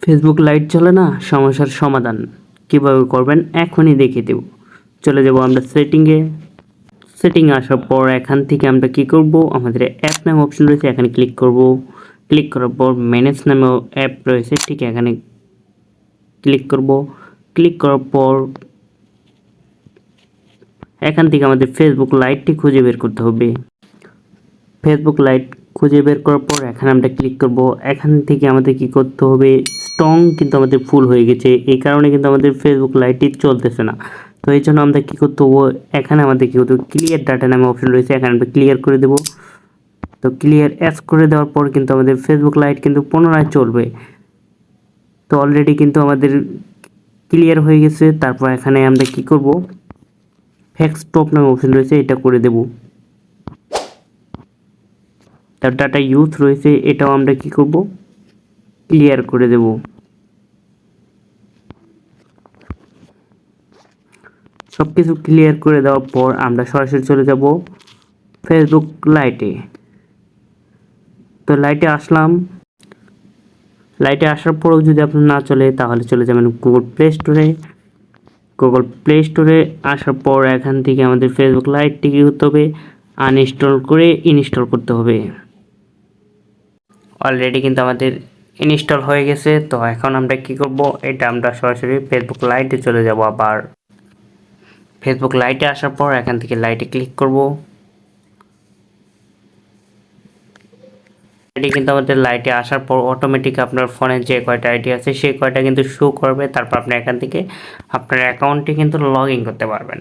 Facebook light চলে না, সমস্যার সমাধান কিভাবে করবেন এখনই দেখিয়ে দেব। চলে যাব আমরা সেটিংয়ে আসার পর এখান থেকে আমরা কি করব, আমাদের অ্যাপ নামে অপশন রয়েছে, এখানে ক্লিক করব। ক্লিক করার পর ম্যানেজ নামে অ্যাপ রয়েছে, ঠিক এখানে ক্লিক করব। ক্লিক করার পর এখান থেকে আমাদের ফেসবুক লাইটটি খুঁজে বের করতে হবে। ফেসবুক লাইট খুঁজে বের করার পর এখানে আমরা ক্লিক করব। এখান থেকে আমাদের কি করতে হবে, স্ট্রং কিন্তু আমাদের ফুল হয়ে গেছে, এই কারণে কিন্তু আমাদের ফেসবুক লাইটটি চলতেছে না। তো এই জন্য আমরা কী করতে হবে, এখানে আমাদের কী করতে হবে, ক্লিয়ার ডাটা নামে অপশন রয়েছে, এখানে আমরা ক্লিয়ার করে দেব। তো ক্লিয়ার অ্যাস করে দেওয়ার পর কিন্তু আমাদের ফেসবুক লাইট কিন্তু পুনরায় চলবে। তো অলরেডি কিন্তু আমাদের ক্লিয়ার হয়ে গেছে। তারপর এখানে আমরা কি করব, ফ্যাক্স স্টপ নামে অপশন রয়েছে, এটা করে দেব। তার ডাটা ইউজ রয়েছে, এটাও আমরা কি করব, ক্লিয়ার করে দেব। সব কিছু ক্লিয়ার করে দেওয়ার পর আমরা সরাসরি চলে যাব ফেসবুক লাইটে। তো লাইটে আসলাম। লাইটে আসার পরেও যদি আপনার না চলে, তাহলে চলে যাবেন গুগল প্লে স্টোরে। গুগল প্লে স্টোরে আসার পর এখান থেকে আমাদের ফেসবুক লাইটটি কী করতে হবে, আনইনস্টল করে ইনস্টল করতে হবে। অলরেডি কিন্তু আমাদের ইনস্টল হয়ে গেছে। তো এখন আমরা কি করব, এটা আমরা সরাসরি ফেসবুক লাইটে চলে যাব। আবার ফেসবুক লাইটে আসার পর এখান থেকে লাইটে ক্লিক করব। এটি কিন্তু আমাদের লাইটে আসার পর অটোমেটিক আপনার ফোনে যে কয়টা আইডি আছে সেই কয়টা কিন্তু শো করবে। তারপর আপনি এখান থেকে আপনার অ্যাকাউন্টটি কিন্তু লগ ইন করতে পারবেন।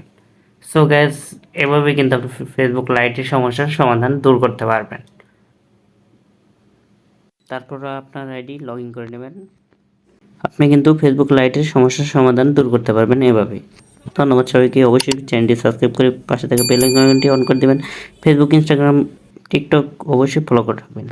সো গ্যাস, এভাবে কিন্তু আপনি ফেসবুক লাইটের সমস্যার সমাধান দূর করতে পারবেন। তারপর আপনার আইডি লগ ইন করে নেবেন। আপনি কিন্তু ফেসবুক লাইটের সমস্যার সমাধান দূর করতে পারবেন এভাবে। ধন্যবাদ সবাইকে। অবশ্যই চ্যানেলটি সাবস্ক্রাইব করে পাশে থাকা বেল আইকনটি অন করে দেবেন। ফেসবুক, ইনস্টাগ্রাম, টিকটক অবশ্যই ফলো করে রাখবেন।